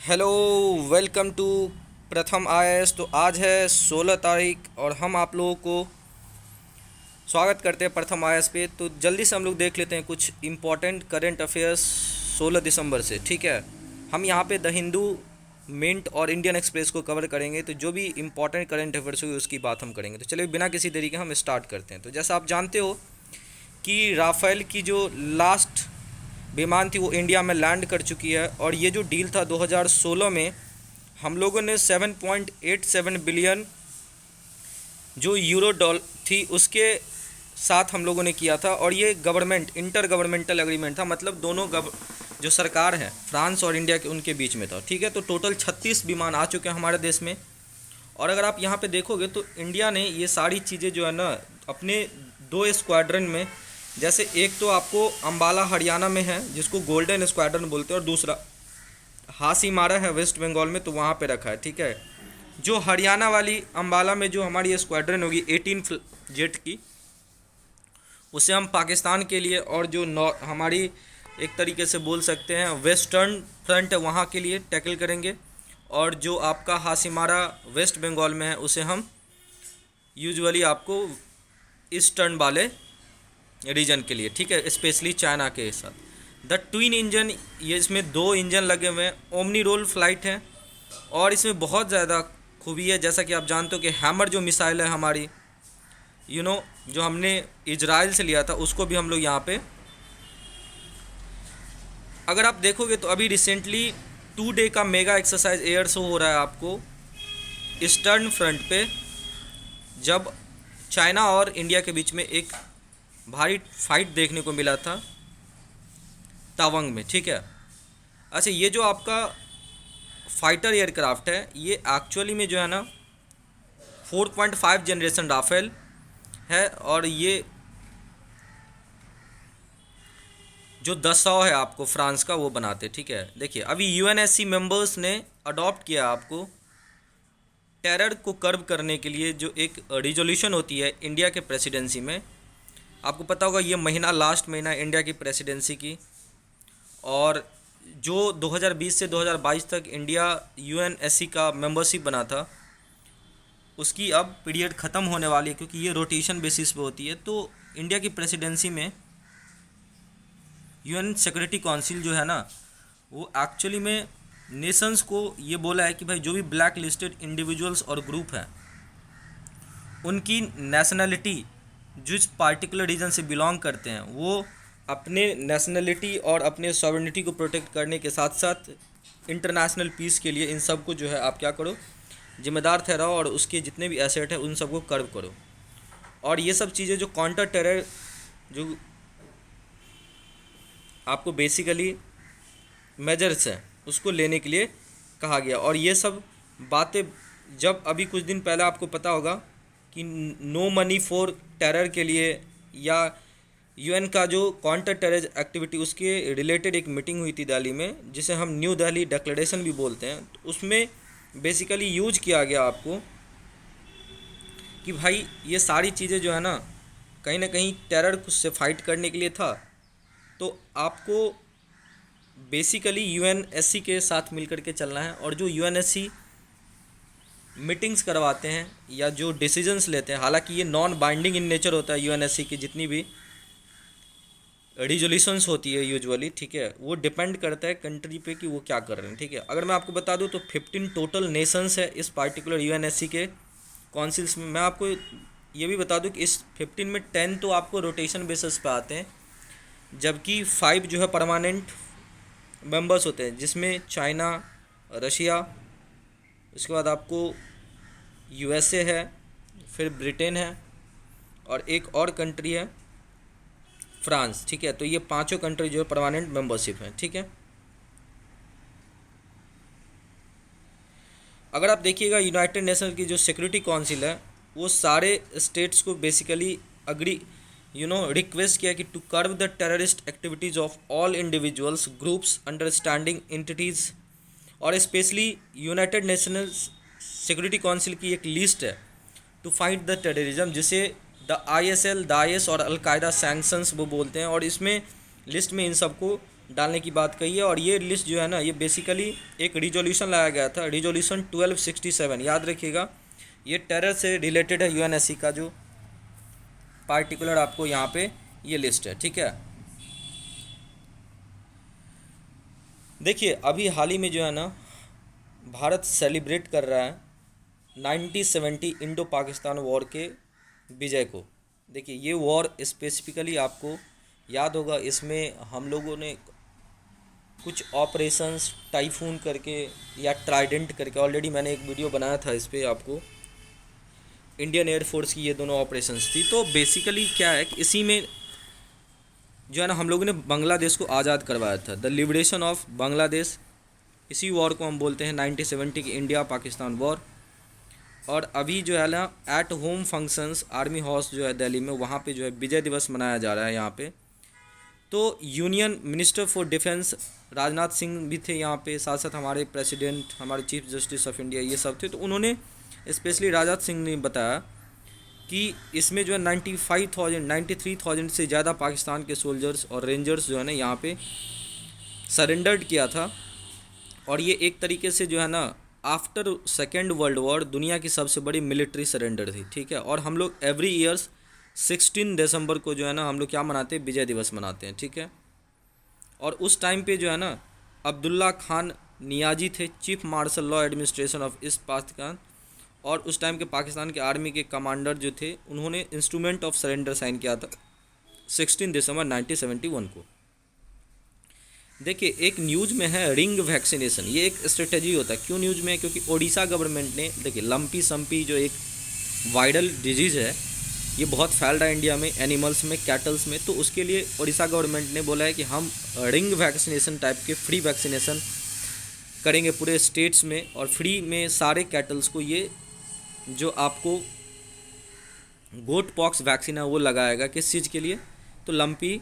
Hello, welcome to प्रथम IAS. तो आज है 16 तारीख और हम आप लोगों को स्वागत करते हैं प्रथम आईएएस पे। तो जल्दी से हम लोग देख लेते हैं कुछ इम्पोर्टेंट करंट अफेयर्स 16 दिसंबर से। ठीक है, हम यहाँ पे द हिंदू, मिंट और इंडियन एक्सप्रेस को कवर करेंगे। तो जो भी इम्पोर्टेंट करंट अफेयर्स होगी उसकी बात हम करेंगे। तो चलिए बिना किसी देरी के हम स्टार्ट करते हैं। तो जैसा आप जानते हो कि राफेल की जो लास्ट विमान थी वो इंडिया में लैंड कर चुकी है। और ये जो डील था 2016 में हम लोगों ने 7.87 बिलियन जो यूरो डॉल थी उसके साथ हम लोगों ने किया था। और ये गवर्नमेंट इंटर गवर्नमेंटल एग्रीमेंट था, मतलब दोनों जो सरकार है फ्रांस और इंडिया के उनके बीच में था। ठीक है, तो टोटल 36 विमान आ चुके हैं हमारे देश में। और अगर आप यहाँ पे देखोगे तो इंडिया ने ये सारी चीज़ें जो है ना अपने दो स्क्वाड्रन में, जैसे एक तो आपको अम्बाला हरियाणा में है जिसको गोल्डन स्क्वाड्रन बोलते हैं, और दूसरा हासीमारा है वेस्ट बंगाल में, तो वहाँ पे रखा है। ठीक है, जो हरियाणा वाली अम्बाला में जो हमारी स्क्वाड्रन होगी 18 जेट की, उसे हम पाकिस्तान के लिए, और जो हमारी एक तरीके से बोल सकते हैं वेस्टर्न फ्रंट है वहाँ के लिए टैकल करेंगे। और जो आपका हासीमारा वेस्ट बंगाल में है उसे हम यूजुअली आपको ईस्टर्न वाले रीजन के लिए, ठीक है, स्पेशली चाइना के साथ। द ट्विन इंजन, ये इसमें दो इंजन लगे हुए हैं, ओमनी रोल फ्लाइट है। और इसमें बहुत ज़्यादा खूबी है, जैसा कि आप जानते हो कि हैमर जो मिसाइल है हमारी, जो हमने इजराइल से लिया था, उसको भी हम लोग यहाँ पे, अगर आप देखोगे तो अभी रिसेंटली 2 डे का मेगा एक्सरसाइज एयर शो हो रहा है आपको ईस्टर्न फ्रंट पे, जब चाइना और इंडिया के बीच में एक भारी फाइट देखने को मिला था तावंग में। ठीक है, अच्छा, ये जो आपका फाइटर एयरक्राफ्ट है ये एक्चुअली में जो है ना 4.5 जनरेशन राफेल है। और ये जो दसाव है आपको फ्रांस का वो बनाते। ठीक है, देखिए अभी यूएनएससी मेंबर्स ने अडॉप्ट किया आपको टेरर को कर्ब करने के लिए जो एक रिजोल्यूशन होती है इंडिया के प्रेसिडेंसी में। आपको पता होगा ये महीना लास्ट महीना इंडिया की प्रेसिडेंसी की, और जो 2020 से 2022 तक इंडिया यूएनएससी का मेंबरशिप बना था उसकी अब पीरियड ख़त्म होने वाली है, क्योंकि ये रोटेशन बेसिस पे होती है। तो इंडिया की प्रेसिडेंसी में यूएन सिक्योरिटी काउंसिल जो है ना वो एक्चुअली में नेशंस को ये बोला है कि भाई जो भी ब्लैक लिस्टेड इंडिविजुअल्स और ग्रुप हैं उनकी नेशनलिटी जिस पार्टिकुलर रीजन से बिलोंग करते हैं वो अपने नेशनलिटी और अपने सॉवरेनिटी को प्रोटेक्ट करने के साथ साथ इंटरनेशनल पीस के लिए इन सब को जो है आप क्या करो, जिम्मेदार ठहराओ, और उसके जितने भी एसेट हैं उन सबको कर्व करो। और ये सब चीज़ें जो काउंटर टेरर जो आपको बेसिकली मेजर्स हैं उसको लेने के लिए कहा गया। और ये सब बातें जब अभी कुछ दिन पहले आपको पता होगा कि नो मनी फॉर टेरर के लिए, या यूएन का जो काउंटर टेरर एक्टिविटी उसके रिलेटेड एक मीटिंग हुई थी दिल्ली में, जिसे हम न्यू दिल्ली डिक्लेरेशन भी बोलते हैं। तो उसमें बेसिकली यूज किया गया आपको कि भाई ये सारी चीज़ें जो है ना कहीं टेरर से फाइट करने के लिए था। तो आपको बेसिकली यूएनएससी के साथ मिलकर के चलना है। और जो यूएनएससी मीटिंग्स करवाते हैं या जो डिसीजंस लेते हैं, हालांकि ये नॉन बाइंडिंग इन नेचर होता है यूएनएससी की जितनी भी रिजोल्यूशंस होती है यूजुअली, ठीक है, वो डिपेंड करता है कंट्री पे कि वो क्या कर रहे हैं। ठीक है, अगर मैं आपको बता दूं तो 15 टोटल नेशंस है इस पार्टिकुलर यूएनएससी के काउंसिल्स में। मैं आपको ये भी बता दूं कि इस 15 में 10 तो आपको रोटेशन बेसिस पे आते हैं, जबकि 5 जो है परमानेंट मेंबर्स होते हैं, जिसमें चाइना, रशिया, उसके बाद आपको यूएसए है, फिर ब्रिटेन है, और एक और कंट्री है फ्रांस। ठीक है, तो ये पांचों कंट्री जो है परमानेंट मेंबरशिप है। ठीक है, अगर आप देखिएगा यूनाइटेड नेशंस की जो सिक्योरिटी काउंसिल है वो सारे स्टेट्स को बेसिकली अग्री रिक्वेस्ट किया कि to curb the terrorist activities of all individuals, groups, understanding entities. और specially United Nations Security Council की एक लिस्ट है टू फाइट द टेररिज्म, जिसे द आईएसएल, दाइश और अलकायदा सैंक्शंस वो बोलते हैं। और इसमें लिस्ट में इन सबको डालने की बात कही है। और ये लिस्ट जो है ना, ये बेसिकली एक रिजोल्यूशन लाया गया था, रिजोल्यूशन 1267, याद रखिएगा। ये टेरर से रिलेटेड है, यूएनएससी का जो पार्टिकुलर आपको यहाँ पे ये लिस्ट है, ठीक है। देखिए अभी हाल ही में जो है ना, भारत सेलिब्रेट कर रहा है 1970 इंडो पाकिस्तान वॉर के विजय को। देखिए ये वॉर स्पेसिफिकली आपको याद होगा, इसमें हम लोगों ने कुछ ऑपरेशंस टाइफून करके या ट्राइडेंट करके, ऑलरेडी मैंने एक वीडियो बनाया था इस पर आपको, इंडियन एयरफोर्स की ये दोनों ऑपरेशंस थी। तो बेसिकली क्या है कि इसी में जो है ना हम लोगों ने बांग्लादेश को आज़ाद करवाया था, द लिबरेशन ऑफ बांग्लादेश। इसी वॉर को हम बोलते हैं 1970 की इंडिया पाकिस्तान वॉर। और अभी जो है ना at home functions army house जो है दिल्ली में, वहाँ पे जो है विजय दिवस मनाया जा रहा है यहाँ पे। तो union minister for defence Rajnath Singh भी थे यहाँ पे, साथ साथ हमारे प्रेसिडेंट, हमारे चीफ जस्टिस ऑफ इंडिया, ये सब थे। तो उन्होंने स्पेशली राजनाथ सिंह ने बताया कि इसमें जो है 93,000 से ज़्यादा पाकिस्तान के सोल्जर्स और रेंजर्स जो है ना यहाँ पे सरेंडर्ड किया था। और ये एक तरीके से जो है ना आफ्टर सेकेंड वर्ल्ड वॉर दुनिया की सबसे बड़ी मिलिट्री सरेंडर थी, ठीक है। और हम लोग एवरी ईयर्स 16 दिसंबर को जो है ना हम लोग क्या मनाते हैं, विजय दिवस मनाते हैं, ठीक है। और उस टाइम पे जो है ना अब्दुल्ला खान नियाजी थे, chief marshal law administration of east Pakistan. और उस टाइम के पाकिस्तान के आर्मी के कमांडर जो थे, उन्होंने इंस्ट्रूमेंट ऑफ सरेंडर साइन किया था 16 दिसंबर 1971 को। देखिए एक न्यूज़ में है रिंग वैक्सीनेशन, ये एक स्ट्रेटजी होता है। क्यों न्यूज़ में है? क्योंकि ओडिशा गवर्नमेंट ने, देखिए लंपी संपी जो एक वायरल डिजीज़ है, ये बहुत फैल रहा है इंडिया में, एनिमल्स में, कैटल्स में। तो उसके लिए ओडिशा गवर्नमेंट ने बोला है कि हम रिंग वैक्सीनेशन टाइप के फ्री वैक्सीनेशन करेंगे पूरे स्टेट्स में, और फ्री में सारे कैटल्स को ये जो आपको गोट पॉक्स वैक्सीन है वो लगाएगा। किस चीज़ के लिए? तो लंपी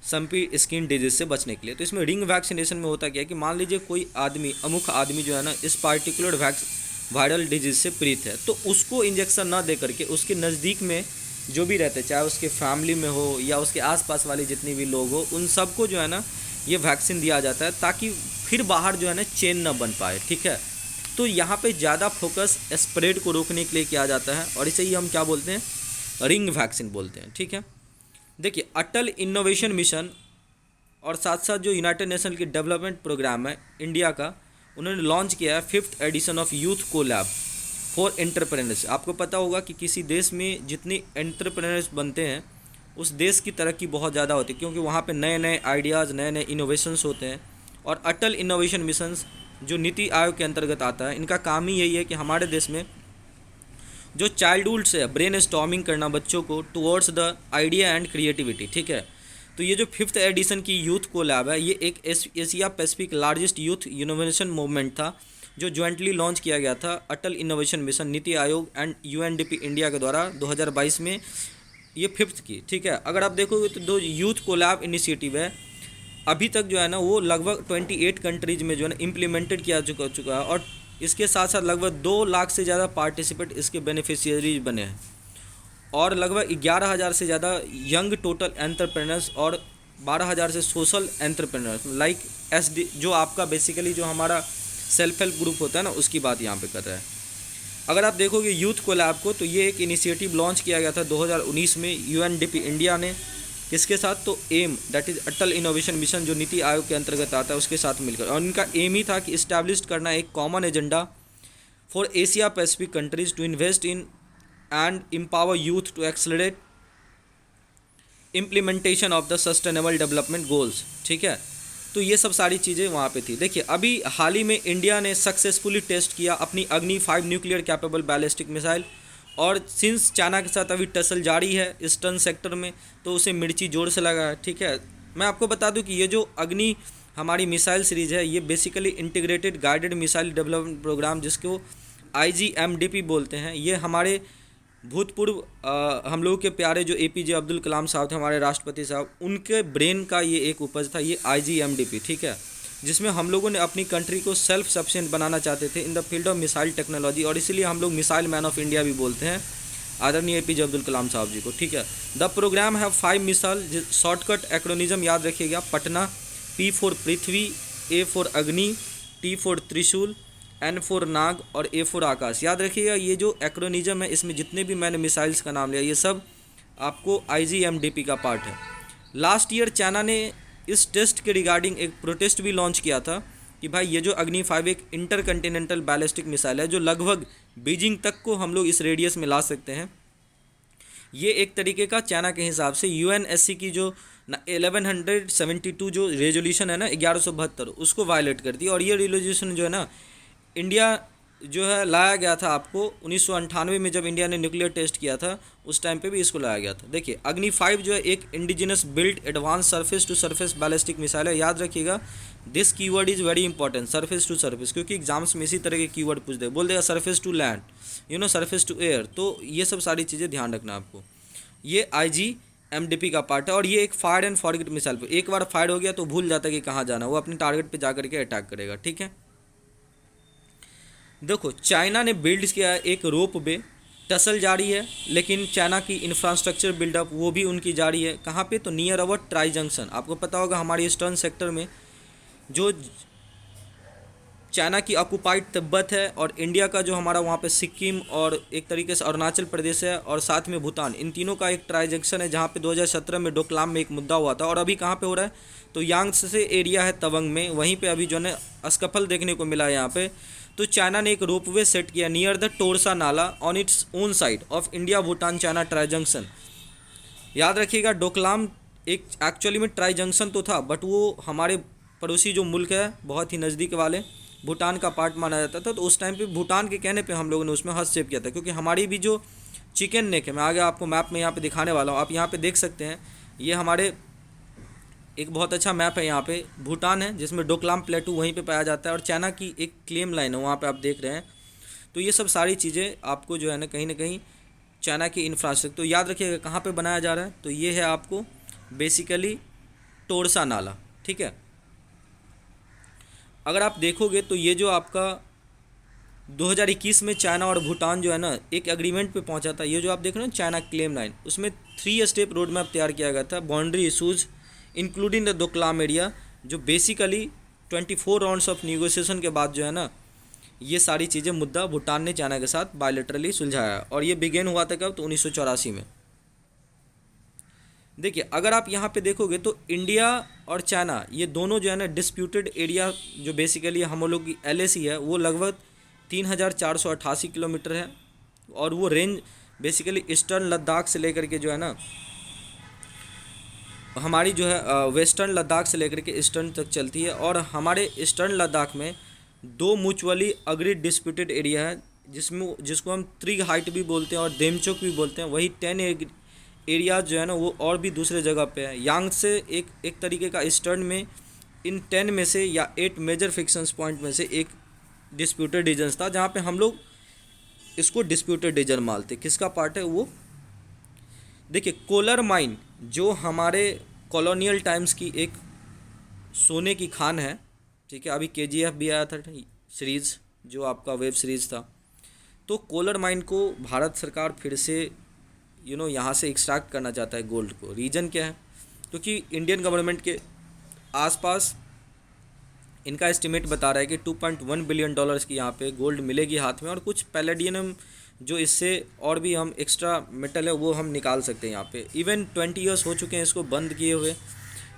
संपी स्किन डिजीज से बचने के लिए। तो इसमें रिंग वैक्सीनेशन में होता क्या है कि मान लीजिए कोई आदमी, अमुक आदमी जो है ना इस पार्टिकुलर वायरल डिजीज से पीड़ित है, तो उसको इंजेक्शन ना दे करके उसके नज़दीक में जो भी रहते, चाहे उसके फैमिली में हो या उसके आसपास वाले जितने भी लोग हो, उन सबको जो है ना ये वैक्सीन दिया जाता है, ताकि फिर बाहर जो है ना चेन ना बन पाए, ठीक है। तो यहाँ पे ज़्यादा फोकस स्प्रेड को रोकने के लिए किया जाता है, और इसे ही हम क्या बोलते हैं, रिंग वैक्सीन बोलते हैं, ठीक है। देखिए अटल इनोवेशन मिशन और साथ साथ जो यूनाइटेड नेशन की डेवलपमेंट प्रोग्राम है इंडिया का, उन्होंने लॉन्च किया है 5th edition of youth colab for entrepreneurs. आपको पता होगा कि किसी देश में जितने एंटरप्रेन्योर्स बनते हैं उस देश की तरक्की बहुत ज़्यादा होती है, क्योंकि वहाँ पे नए नए आइडियाज़, नए नए इनोवेशंस होते हैं। और अटल इनोवेशन मिशन जो नीति आयोग के अंतर्गत आता है, इनका काम ही यही है कि हमारे देश में जो चाइल्डहुड से ब्रेन स्टॉर्मिंग करना बच्चों को towards the idea and creativity, ठीक है। तो ये जो 5th एडिशन की यूथ कोलैब है, ये एक Asia Pacific largest youth innovation movement था, जो ज्वाइंटली लॉन्च किया गया था अटल innovation mission, NITI Aayog and UNDP India के द्वारा 2022 में ये 5th की, ठीक है। अगर आप देखोगे तो दो यूथ कोलैब इनिशिएटिव है, अभी तक जो है ना वो लगभग 28 कंट्रीज़ में जो है ना इम्प्लीमेंटेड किया चुका है। और इसके साथ साथ लगभग 2 लाख से ज़्यादा पार्टिसिपेंट इसके बेनिफिशियरीज बने हैं, और लगभग 11,000 से ज़्यादा यंग टोटल एंटरप्रेन्योर्स और 12,000 से सोशल एंटरप्रेन्योर्स, लाइक SD जो आपका बेसिकली जो हमारा सेल्फ हेल्प ग्रुप होता है ना, उसकी बात यहाँ पे कर रहा है। अगर आप देखोगे यूथ कोलैब को, तो ये एक इनिशिएटिव लॉन्च किया गया था 2019 में यूएनडीपी इंडिया ने, किसके साथ? तो AIM, that is Atal innovation mission, जो नीति आयोग के अंतर्गत आता है, उसके साथ मिलकर। और इनका एम ही था कि इस्टेब्लिश करना एक common agenda for Asia Pacific countries to invest in and empower youth to accelerate implementation of the sustainable development goals, ठीक है। तो ये सब सारी चीज़ें वहाँ पे थी। देखिए अभी हाल ही में इंडिया ने सक्सेसफुली टेस्ट किया अपनी अग्नि 5 न्यूक्लियर कैपेबल बैलिस्टिक मिसाइल, और सिंस चाइना के साथ अभी टसल जारी है ईस्टर्न सेक्टर में, तो उसे मिर्ची जोर से लगा है, ठीक है। मैं आपको बता दूं कि ये जो अग्नि हमारी मिसाइल सीरीज़ है, ये basically integrated guided missile development program, जिसको IGMDP बोलते हैं, ये हमारे भूतपूर्व हम लोगों के प्यारे जो APJ अब्दुल कलाम साहब थे, हमारे राष्ट्रपति साहब, उनके ब्रेन का ये एक उपज था, ये IGMDP, ठीक है, जिसमें हम लोगों ने अपनी कंट्री को सेल्फ सफिशिएंट बनाना चाहते थे in the field of missile technology, और इसीलिए हम लोग मिसाइल मैन ऑफ इंडिया भी बोलते हैं आदरणीय APJ अब्दुल कलाम साहब जी को, ठीक है। द प्रोग्राम है 5 मिसाइल, शॉर्टकट एक्रोनिज्म याद रखिएगा, Patna P for Prithvi, A for अग्नि, T फॉर त्रिशूल, N फॉर नाग और A फॉर आकाश। याद रखिएगा ये जो एक्रोनिज्म है इसमें जितने भी मैंने मिसाइल्स का नाम लिया ये सब आपको IGMDP का पार्ट है। लास्ट ईयर चाइना ने इस टेस्ट के रिगार्डिंग एक प्रोटेस्ट भी लॉन्च किया था कि भाई ये जो अग्नि 5 एक इंटरकंटिनेंटल बैलिस्टिक मिसाइल है जो लगभग बीजिंग तक को हम लोग इस रेडियस में ला सकते हैं। ये एक तरीके का चाइना के हिसाब से UNSC की जो 1172 जो रेजोल्यूशन है ना 1172 उसको वायलेट करती है। और ये रेजोल्यूशन जो है ना इंडिया जो है लाया गया था आपको 1998 में जब इंडिया ने न्यूक्लियर टेस्ट किया था उस टाइम पे भी इसको लाया गया था। देखिए अग्नि 5 जो है एक indigenous built advance surface to surface ballistic missile है। याद रखिएगा this keyword is very important, surface to surface, क्योंकि एग्जाम्स में इसी तरह के कीवर्ड पूछ दे, बोल देगा surface to land, surface to air, तो ये सब सारी चीज़ें ध्यान रखना आपको। ये IGMDP का पार्ट है और ये एक फायर एंड फॉरगेट मिसाइल पर एक बार फायर हो गया तो भूल जाता है कि कहाँ जाना, वो अपने टारगेट पे जा करके अटैक करेगा। ठीक है, देखो चाइना ने बिल्ड किया है एक रोप वे, टसल जारी है, लेकिन चाइना की इंफ्रास्ट्रक्चर बिल्डअप वो भी उनकी जारी है। कहाँ पे? तो नियर अवर ट्राई जंक्शन। आपको पता होगा हमारे ईस्टर्न सेक्टर में जो चाइना की ऑक्युपाइड तिब्बत है और इंडिया का जो हमारा वहाँ पे सिक्किम और एक तरीके से अरुणाचल प्रदेश है और साथ में भूटान, इन तीनों का एक ट्राई जंक्शन है जहाँ पे 2017 में डोकलाम में एक मुद्दा हुआ था। और अभी कहाँ पे हो रहा है? तो यांगत्से एरिया है तवंग में, वहीं पे अभी जो है अस्कफल देखने को मिला है यहाँ पे। तो चाइना ने एक रोपवे सेट किया नियर द टोरसा नाला on its own side of India Bhutan China tri junction. याद रखिएगा डोकलाम एक एक्चुअली में ट्राई जंक्शन तो था, बट वो हमारे पड़ोसी जो मुल्क है बहुत ही नज़दीक वाले भूटान का पार्ट माना जाता था। तो उस टाइम पे भूटान के कहने पे हम लोगों ने उसमें हस्तक्षेप किया था, क्योंकि हमारी भी जो चिकन नेक है, मैं आगे आपको मैप में यहाँ पे दिखाने वाला हूँ, आप यहाँ पे देख सकते हैं, ये हमारे एक बहुत अच्छा मैप है। यहाँ पे भूटान है जिसमें डोकलाम प्लेटू वहीं पे पाया जाता है और चाइना की एक क्लेम लाइन है वहाँ पे आप देख रहे हैं। तो ये सब सारी चीज़ें आपको जो है ना कहीं चाइना की इंफ्रास्ट्रक्चर, तो याद रखिएगा कहाँ पे बनाया जा रहा है। तो ये है आपको बेसिकली टोरसा नाला। ठीक है, अगर आप देखोगे तो ये जो आपका 2021 में चाइना और भूटान जो है ना एक एग्रीमेंट पे पहुंचा था, ये जो आप देख रहे हो चाइना क्लेम लाइन, उसमें 3 स्टेप रोड मैप तैयार किया गया था boundary issues including the Doklam area, जो बेसिकली 24 राउंड्स ऑफ निगोशिएशन के बाद जो है ना ये सारी चीज़ें मुद्दा भूटान ने चाइना के साथ बायलैटरली सुलझाया। और ये बिगेन हुआ था कब? तो 1984 में। देखिए अगर आप यहाँ पे देखोगे तो इंडिया और चाइना ये दोनों जो है ना डिस्प्यूटेड एरिया, जो बेसिकली हम लोग की LAC है, वो लगभग 3488 किलोमीटर है और वो रेंज बेसिकली ईस्टर्न लद्दाख से लेकर के जो है ना हमारी जो है वेस्टर्न लद्दाख से लेकर के ईस्टर्न तक चलती है। और हमारे ईस्टर्न लद्दाख में 2 म्यूचुअली अग्रीड डिस्प्यूटेड एरिया है जिसको हम त्रिग हाइट भी बोलते हैं और देमचोक भी बोलते हैं। वही 10 एरिया जो है ना वो और भी दूसरे जगह पे है। यांगत्से एक तरीके का ईस्टर्न में इन 10 में से या 8 मेजर फिक्शंस पॉइंट में से एक डिस्प्यूटेड रीजन था, जहाँ पे हम लोग इसको डिस्प्यूटेड रीजन मानते। किसका पार्ट है वो? देखिए कोलर माइन जो हमारे कॉलोनियल टाइम्स की एक सोने की खान है। ठीक है, अभी KGF भी आया था सीरीज़ जो आपका वेब सीरीज़ था। तो कोलर माइन को भारत सरकार फिर से यहाँ से एक्सट्रैक्ट करना चाहता है गोल्ड को। रीज़न क्या है? क्योंकि इंडियन गवर्नमेंट के आसपास इनका एस्टिमेट बता रहा है कि $2.1 बिलियन की यहाँ पे गोल्ड मिलेगी हाथ में, और कुछ पैलेडियम जो इससे और भी हम एक्स्ट्रा मेटल है वो हम निकाल सकते हैं यहाँ पे। इवन 20 ईयर्स हो चुके हैं इसको बंद किए हुए।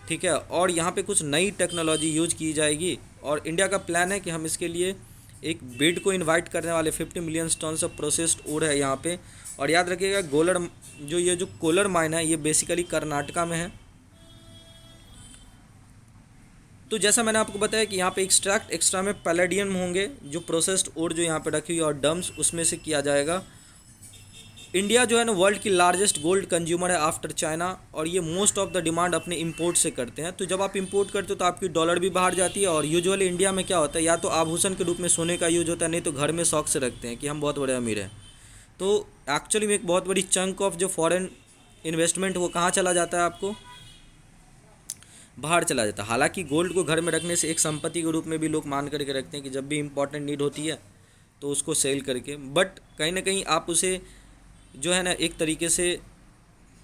ठीक है, और यहाँ पे कुछ नई टेक्नोलॉजी यूज की जाएगी और इंडिया का प्लान है कि हम इसके लिए एक बिड को इनवाइट करने वाले 50 मिलियन टन्स ऑफ प्रोसेस्ड ओर है यहाँ पे। और याद रखिएगा ये जो कोलर माइन है ये बेसिकली कर्नाटका में है। तो जैसा मैंने आपको बताया कि यहाँ पे एक्स्ट्रा में पैलेडियम होंगे जो प्रोसेस्ड ओर जो यहाँ पे रखी हुई और डम्स उसमें से किया जाएगा। इंडिया जो है ना वर्ल्ड की लार्जेस्ट गोल्ड कंज्यूमर है आफ्टर चाइना, और ये मोस्ट ऑफ द डिमांड अपने इंपोर्ट से करते हैं। तो जब आप इंपोर्ट करते हो तो आपकी डॉलर भी बाहर जाती है। और यूजुअली इंडिया में क्या होता है, या तो आभूषण के रूप में सोने का यूज होता है, नहीं तो घर में शौक से रखते हैं कि हम बहुत बड़े अमीर हैं। तो एक्चुअली में एक बहुत बड़ी चंक ऑफ जो फॉरेन इन्वेस्टमेंट वो कहाँ चला जाता है, आपको बाहर चला जाता है। हालांकि गोल्ड को घर में रखने से एक संपत्ति के रूप में भी लोग मान करके रखते हैं कि जब भी इंपॉर्टेंट नीड होती है तो उसको सेल करके, बट कहीं ना कहीं आप उसे जो है ना एक तरीके से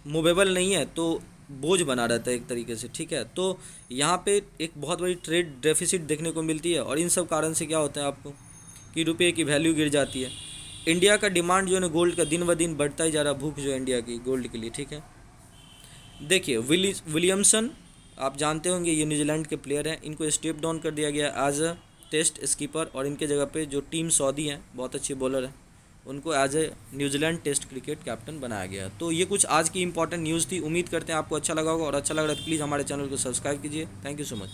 मूवेबल नहीं है, तो बोझ बना रहता है एक तरीके से, ठीक है। तो यहाँ पे एक बहुत बड़ी ट्रेड डेफिसिट देखने को मिलती है, और इन सब कारण से क्या होता है आपको कि रुपये की वैल्यू गिर जाती है। इंडिया का डिमांड जो है ना गोल्ड का दिन ब दिन बढ़ता ही जा रहा है, भूख जो है इंडिया की गोल्ड के लिए, ठीक है। देखिए विलियमसन, आप जानते होंगे ये न्यूजीलैंड के प्लेयर हैं, इनको स्टेप डाउन कर दिया गया एज अ टेस्ट स्कीपर, और इनके जगह पे जो टीम सऊदी हैं, बहुत अच्छे बॉलर हैं, उनको as a New Zealand test cricket captain बनाया गया। तो ये कुछ आज की इंपॉर्टेंट न्यूज़ थी। उम्मीद करते हैं आपको अच्छा लगा होगा, और अच्छा लग रहा है तो प्लीज़ हमारे चैनल को सब्सक्राइब कीजिए। Thank you so much.